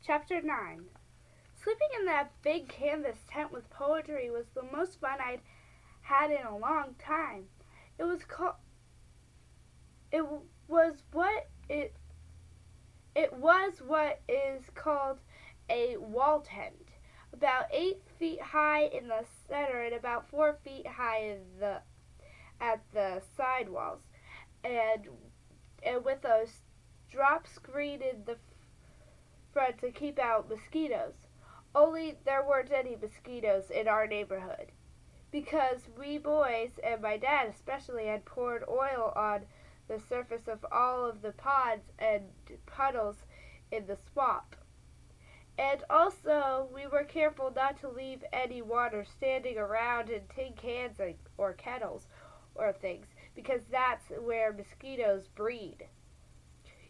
Chapter 9. Sleeping in that big canvas tent with poetry was the most fun I'd had in a long time. It was called it was what what is called a wall tent, about 8 feet high in the center and about 4 feet high at the side walls, and with a drop screen in the front to keep out mosquitoes. Only there weren't any mosquitoes in our neighborhood, because we boys, and my dad especially, had poured oil on the surface of all of the ponds and puddles in the swamp. And also, we were careful not to leave any water standing around in tin cans or kettles or things, because that's where mosquitoes breed.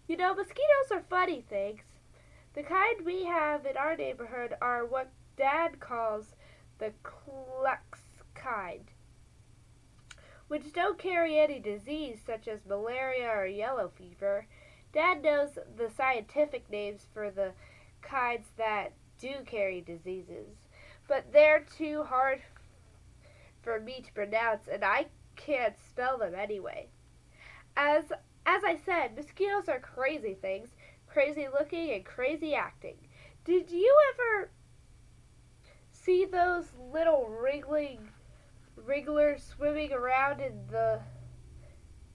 You know, mosquitoes are funny things. The kind we have in our neighborhood are what Dad calls the clux kind, which don't carry any disease such as malaria or yellow fever. Dad knows the scientific names for the kinds that do carry diseases, but they're too hard for me to pronounce, and I can't spell them anyway. As I said, mosquitoes are crazy things, crazy looking and crazy acting. Did you ever see those little wrigglers swimming around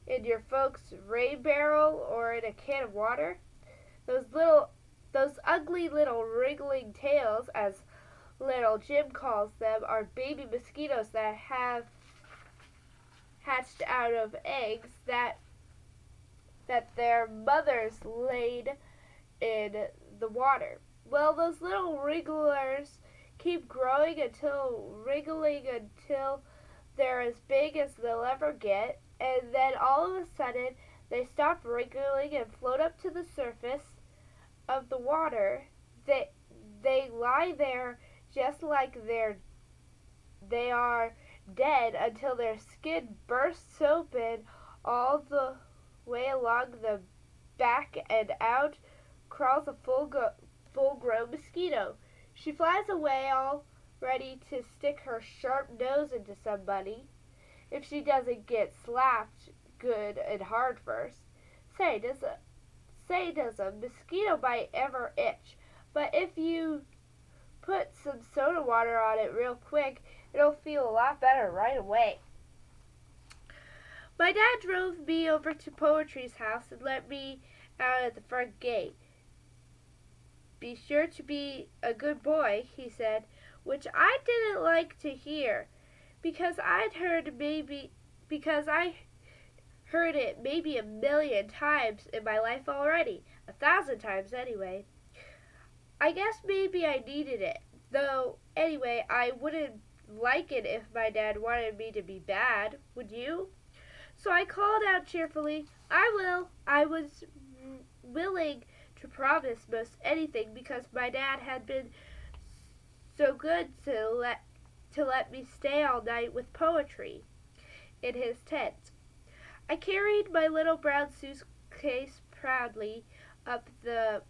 in your folks' rain barrel or in a can of water? Those ugly little wriggling tails, as little Jim calls them, are baby mosquitoes that have hatched out of eggs that their mothers laid in the water. Well, those little wrigglers keep growing wriggling until they're as big as they'll ever get, and then all of a sudden they stop wriggling and float up to the surface of the water. They lie there just like they are dead until their skin bursts open all the way along the back, and out crawls a full-grown mosquito. She flies away all ready to stick her sharp nose into somebody, if she doesn't get slapped good and hard first. Say, does a mosquito bite ever itch? But if you put some soda water on it real quick, it'll feel a lot better right away. My dad drove me over to Poetry's house and let me out at the front gate. Be sure to be a good boy, he said, which I didn't like to hear, because I heard it maybe a million times in my life already, 1,000 times anyway. I guess maybe I needed it, though anyway, I wouldn't like it if my dad wanted me to be bad, would you? So I called out cheerfully, I will. I was willing to promise most anything because my dad had been so good to let me stay all night with poetry in his tent. I carried my little brown suitcase proudly up the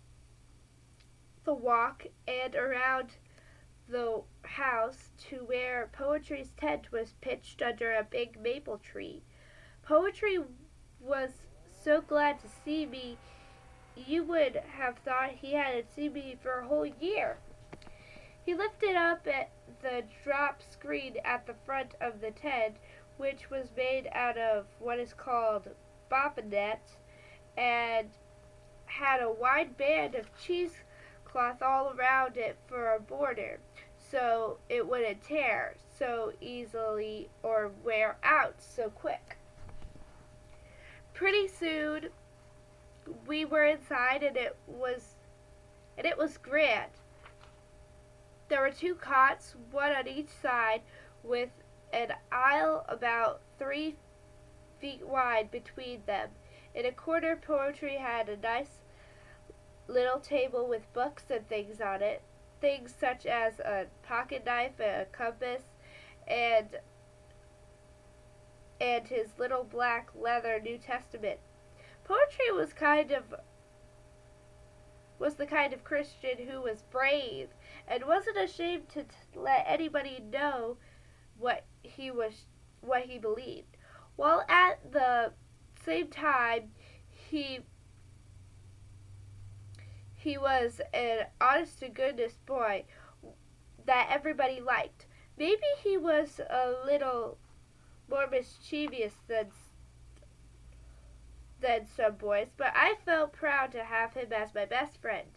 walk and around the house to where Poetry's tent was pitched under a big maple tree. Poetry was so glad to see me, you would have thought he hadn't seen me for a whole year. He lifted up at the drop screen at the front of the tent, which was made out of what is called bobbinet, and had a wide band of cheesecloth all around it for a border, so it wouldn't tear so easily or wear out so quick. Pretty soon we were inside, and it was grand. There were 2 cots, one on each side, with an aisle about 3 feet wide between them. In a corner, Poetry had a nice little table with books and things on it, things such as a pocket knife, a compass, and his little black leather New Testament. Poetry was kind of was the kind of Christian who was brave and wasn't ashamed to let anybody know what he was what he believed, while at the same time he he was an honest to goodness boy that everybody liked. Maybe he was a little more mischievous than some boys, but I felt proud to have him as my best friend.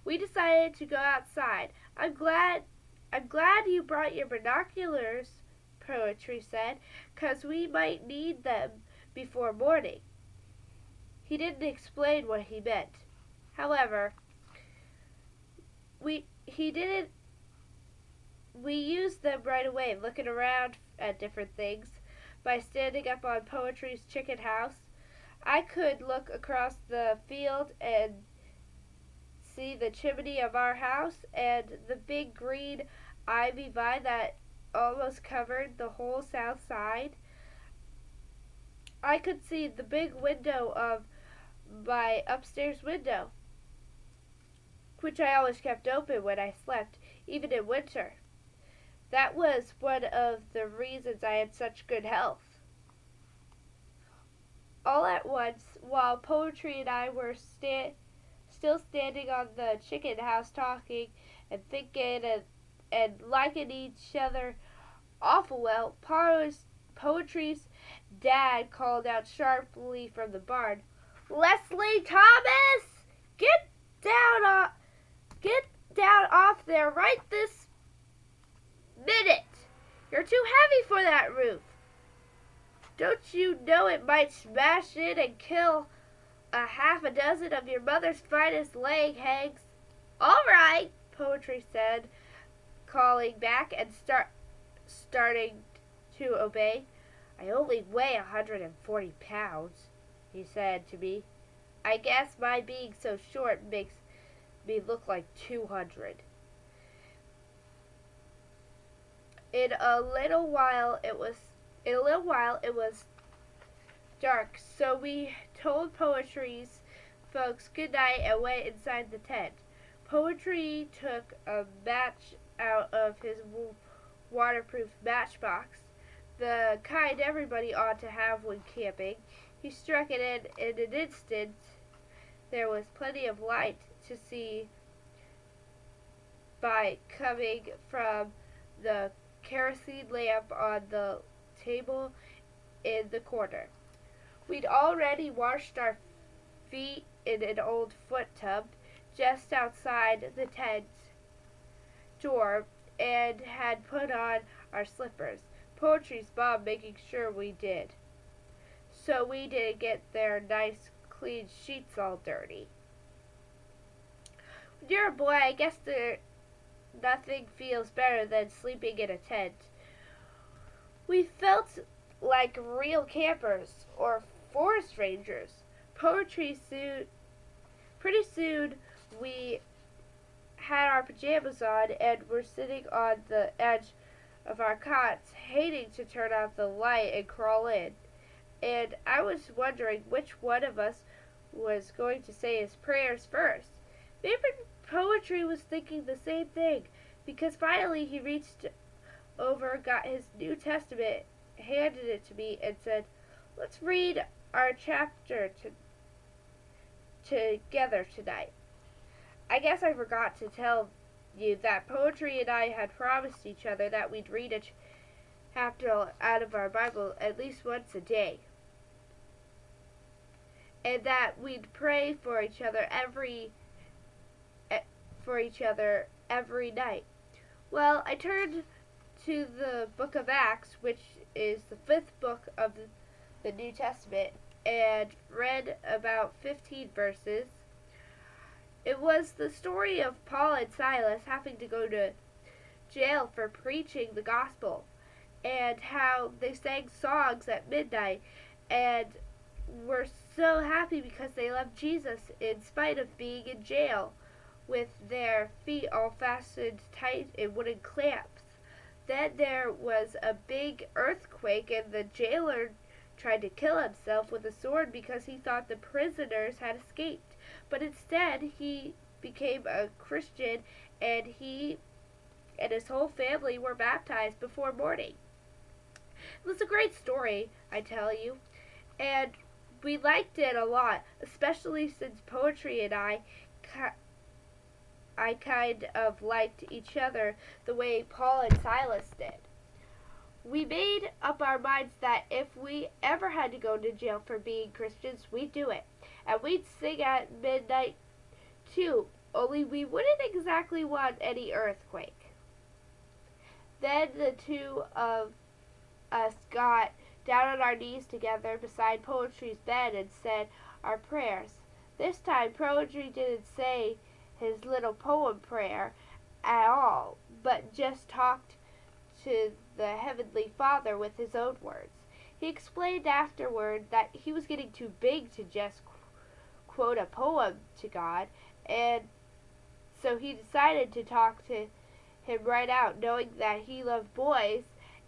We decided to go outside. I'm glad you brought your binoculars, Poetry said, 'cause we might need them before morning. He didn't explain what he meant. However, he didn't we used them right away, looking around at different things. By standing up on Poetry's chicken house, I could look across the field and see the chimney of our house and the big green ivy vine that almost covered the whole south side. I could see the big window of my upstairs window, which I always kept open when I slept, even in winter. That was one of the reasons I had such good health. All at once, while Poetry and I were still standing on the chicken house talking and thinking and liking each other awful well, Poetry's dad called out sharply from the barn, "Leslie Thomas! Get down off there right this minute! You're too heavy for that roof. Don't you know it might smash in and kill a half a dozen of your mother's finest laying hens?" "All right," Poetry said, calling back and starting to obey. "I only weigh 140 pounds, he said to me. "I guess my being so short makes me look like 200. In a little while it was dark, so we told Poetry's folks good night and went inside the tent. Poetry took a match out of his waterproof matchbox, the kind everybody ought to have when camping. He struck it in an instant. There was plenty of light to see by coming from the kerosene lamp on the table in the corner. We'd already washed our feet in an old foot tub just outside the tent door and had put on our slippers, Poetry's mom making sure we did, so we didn't get their nice clean sheets all dirty. When you're a boy, I guess nothing feels better than sleeping in a tent. We felt like real campers or forest rangers. Pretty soon we had our pajamas on and were sitting on the edge of our cots, hating to turn off the light and crawl in. And I was wondering which one of us was going to say his prayers first. Maybe Poetry was thinking the same thing, because finally he reached over, got his New Testament, handed it to me, and said, "Let's read our chapter together tonight." I guess I forgot to tell you that Poetry and I had promised each other that we'd read a chapter out of our Bible at least once a day, and that we'd pray for each other every night. Well, I turned to the book of Acts, which is the 5th book of the New Testament, and read about 15 verses. It was the story of Paul and Silas having to go to jail for preaching the gospel, and how they sang songs at midnight and were so happy because they loved Jesus in spite of being in jail with their feet all fastened tight in wooden clamps. Then there was a big earthquake, and the jailer tried to kill himself with a sword because he thought the prisoners had escaped. But instead, he became a Christian, and he and his whole family were baptized before morning. It was a great story, I tell you, and we liked it a lot, especially since Poetry and I kind of liked each other the way Paul and Silas did. We made up our minds that if we ever had to go to jail for being Christians, we'd do it. And we'd sing at midnight too, only we wouldn't exactly want any earthquake. Then the two of us got down on our knees together beside Poetry's bed and said our prayers. This time Poetry didn't say his little poem prayer at all, but just talked to the Heavenly Father with his own words. He explained afterward that he was getting too big to just quote a poem to God, and so he decided to talk to him right out, knowing that he loved boys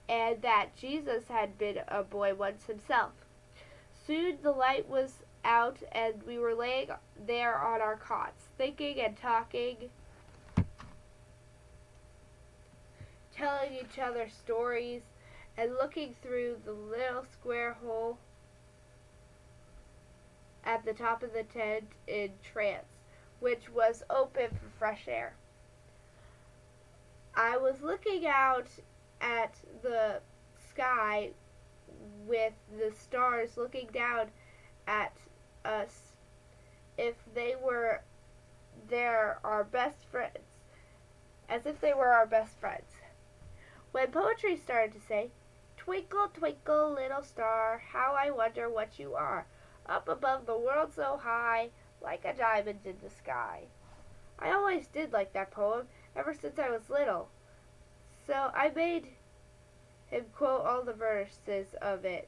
and that Jesus had been a boy once himself. Soon the light was out and we were laying there on our cots, thinking and talking, telling each other stories, and looking through the little square hole at the top of the tent in trance, which was open for fresh air. I was looking out at the sky with the stars looking down at us if they were our best friends, as if they were our best friends. When Poetry started to say, "Twinkle, twinkle, little star, how I wonder what you are, up above the world so high, like a diamond in the sky." I always did like that poem, ever since I was little, so I made him quote all the verses of it,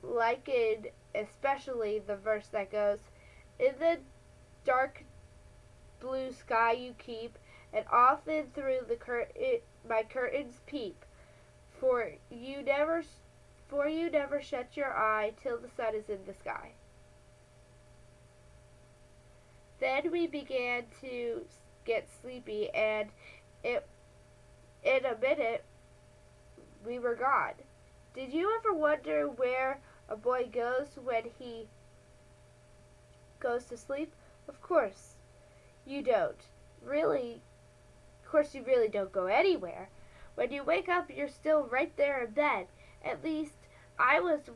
liking especially the verse that goes, "In the dark blue sky you keep, and often through my curtains peep, for you never shut your eye till the sun is in the sky." Then we began to get sleepy, and in a minute we were gone. Did you ever wonder where a boy goes when he goes to sleep? Of course you don't. Of course you really don't go anywhere. When you wake up, you're still right there in bed. At least I was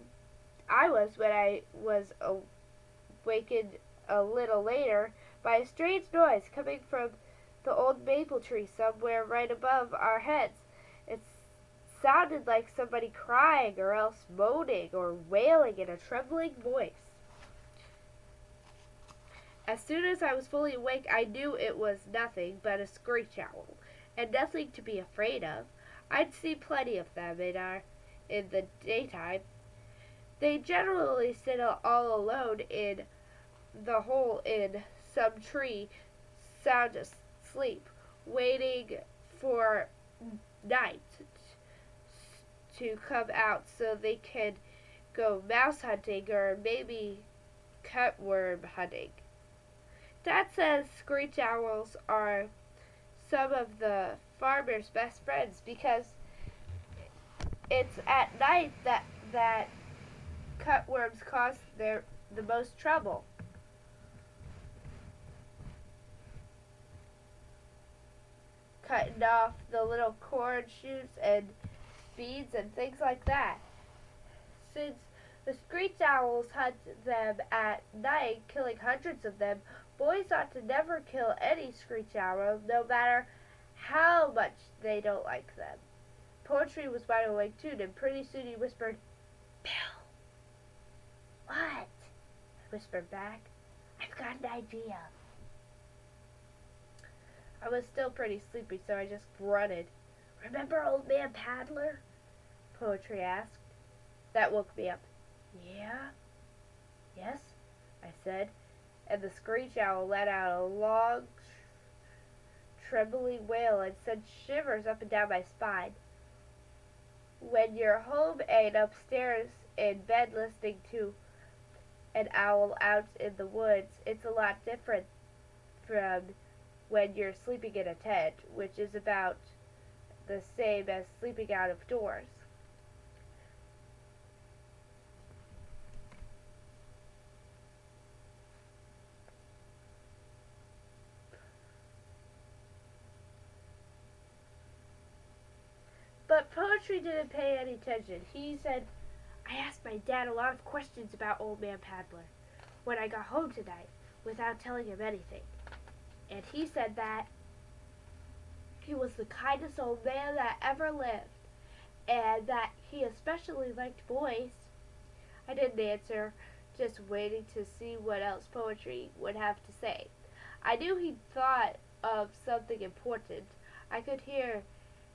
when I was awakened a little later by a strange noise coming from the old maple tree somewhere right above our heads. It sounded like somebody crying or else moaning or wailing in a trembling voice. As soon as I was fully awake, I knew it was nothing but a screech owl, and nothing to be afraid of. I'd seen plenty of them in the daytime. They generally sit all alone in the hole in some tree, sound asleep, waiting for night to come out so they can go mouse hunting or maybe cutworm hunting. Dad says screech owls are some of the farmers' best friends because it's at night that cutworms cause the most trouble. Cutting off the little corn shoots and beads and things like that. Since the screech owls hunt them at night, killing hundreds of them, boys ought to never kill any screech owl, no matter how much they don't like them. Poetry was wide awake too, and pretty soon he whispered, "Bill." "What?" I whispered back. "I've got an idea." I was still pretty sleepy, so I just grunted. "Remember Old Man Paddler?" Poetry asked. That woke me up. "Yeah?" "Yes," I said, and the screech owl let out a long, trebly wail and sent shivers up and down my spine. When you're home and upstairs in bed listening to an owl out in the woods, it's a lot different from when you're sleeping in a tent, which is about the same as sleeping out of doors. But Poetry didn't pay any attention. He said, I asked my dad a lot of questions about Old Man Paddler when I got home tonight without telling him anything. And he said that he was the kindest old man that ever lived, and that he especially liked boys. I didn't answer, just waiting to see what else Poetry would have to say. I knew he'd thought of something important. I could hear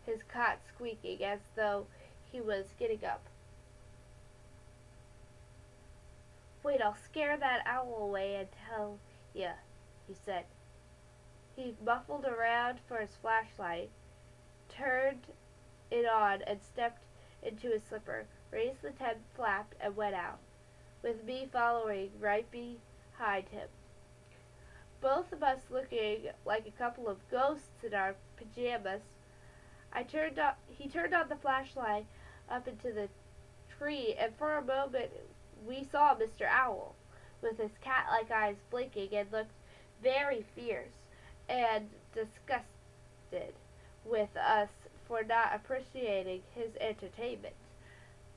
his cot squeaking as though he was getting up. Wait, I'll scare that owl away and tell ya, he said. He muffled around for his flashlight, turned it on and stepped into his slipper, raised the tent flap and went out, with me following right behind him. Both of us looking like a couple of ghosts in our pajamas. He turned on the flashlight up into the tree, and for a moment we saw Mr. Owl, with his cat-like eyes blinking, and looked very fierce and disgusted with us for not appreciating his entertainment.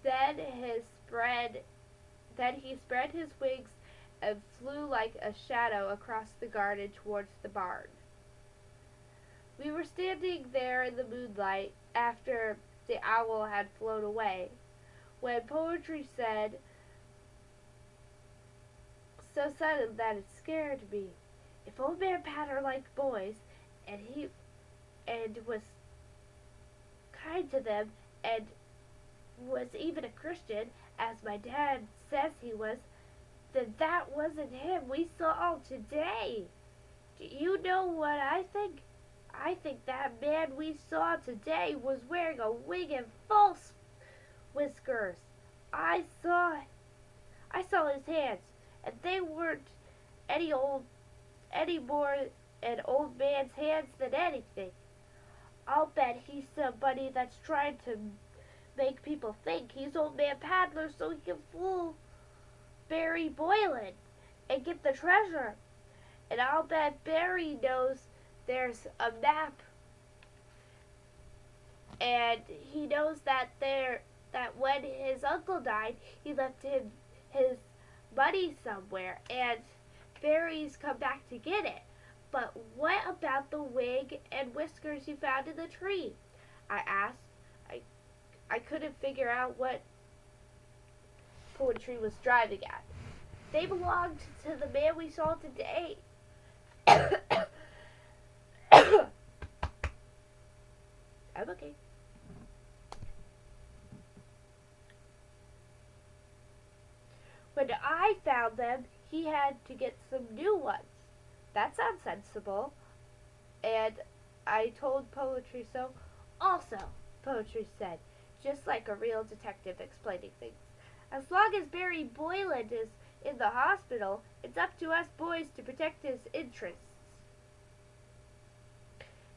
Then he spread his wings and flew like a shadow across the garden towards the barn. We were standing there in the moonlight after the owl had flown away, when Poetry said, so sudden that it scared me, if Old Man Patter liked boys, and was kind to them, and was even a Christian, as my dad says he was, then that wasn't him we saw today. Do you know what I think? I think that man we saw today was wearing a wig and false whiskers. I saw his hands, and they weren't any more an old man's hands than anything. I'll bet he's somebody that's trying to make people think he's Old Man Paddler so he can fool Barry Boylan and get the treasure. And I'll bet Barry knows there's a map, and he knows that when his uncle died, he left him his money somewhere, and Barry's come back to get it. But what about the wig and whiskers you found in the tree? I asked. I couldn't figure out what Poetry was driving at. They belonged to the man we saw today. I'm okay. When I found them, he had to get some new ones. That sounds sensible. And I told Poetry so. Also, Poetry said, just like a real detective explaining things, as long as Barry Boylan is in the hospital, it's up to us boys to protect his interests.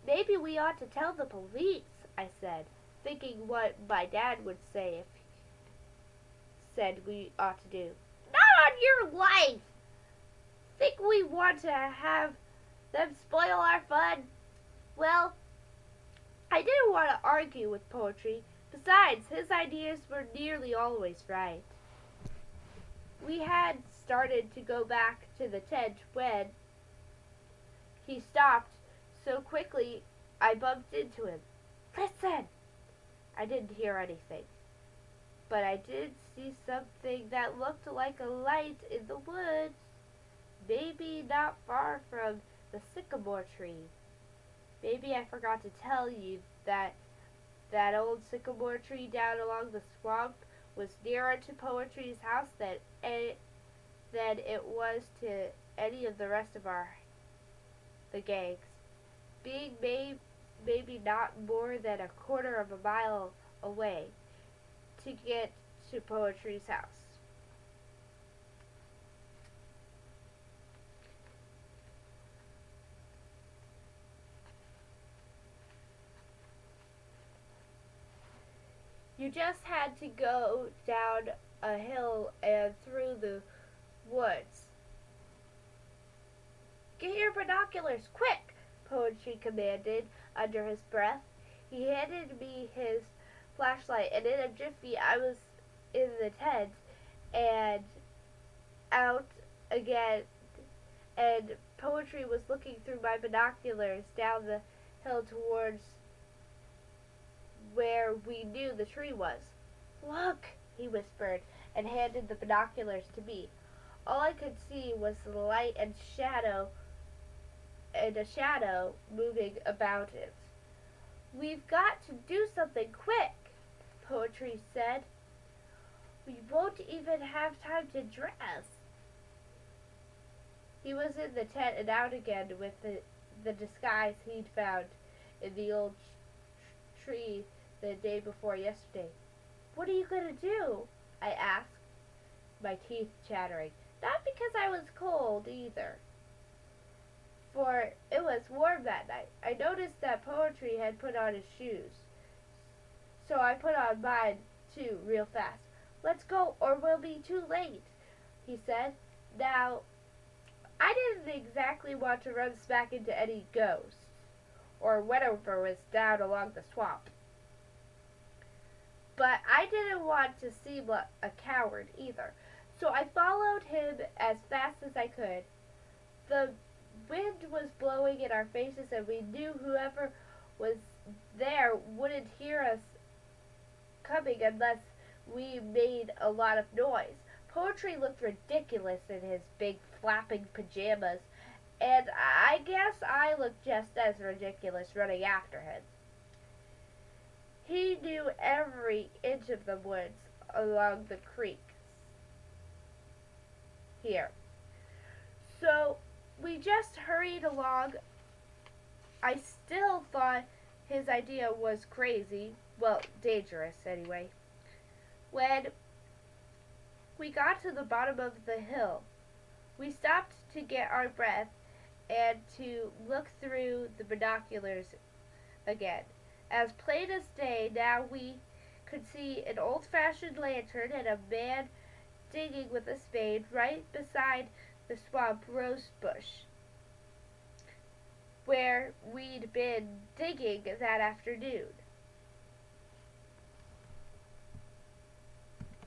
Maybe we ought to tell the police, I said, thinking what my dad would say if he said we ought to do. Not on your life! Think we want to have them spoil our fun? Well, I didn't want to argue with Poetry. Besides, his ideas were nearly always right. We had started to go back to the tent when he stopped so quickly I bumped into him. Listen! I didn't hear anything, but I did see something that looked like a light in the woods, maybe not far from the sycamore tree. Maybe I forgot to tell you that old sycamore tree down along the swamp was nearer to Poetry's house than it was to any of the rest of the gangs, being maybe not more than a quarter of a mile away to get to Poetry's house. You just had to go down a hill and through the woods. Get your binoculars, quick! Poetry commanded under his breath. He handed me his flashlight, and in a jiffy I was in the tent and out again, and Poetry was looking through my binoculars down the hill towards where we knew the tree was. Look, he whispered, and handed the binoculars to me. All I could see was the light and a shadow moving about it. We've got to do something quick, Poetry said. We won't even have time to dress. He was in the tent and out again with the disguise he'd found in the old tree the day before yesterday. What are you going to do? I asked, my teeth chattering. Not because I was cold either, for it was warm that night. I noticed that Poetry had put on his shoes, so I put on mine too real fast. Let's go or we'll be too late, he said. Now, I didn't exactly want to run smack into any ghosts or whatever was down along the swamp, but I didn't want to seem like a coward either, so I followed him as fast as I could. The wind was blowing in our faces, and we knew whoever was there wouldn't hear us coming unless we made a lot of noise. Poetry looked ridiculous in his big flapping pajamas, and I guess I looked just as ridiculous running after him. He knew every inch of the woods along the creeks here. So we just hurried along. I still thought his idea was crazy. Well, dangerous anyway. When we got to the bottom of the hill, we stopped to get our breath and to look through the binoculars again. As plain as day, now we could see an old-fashioned lantern and a man digging with a spade right beside the swamp rose bush where we'd been digging that afternoon.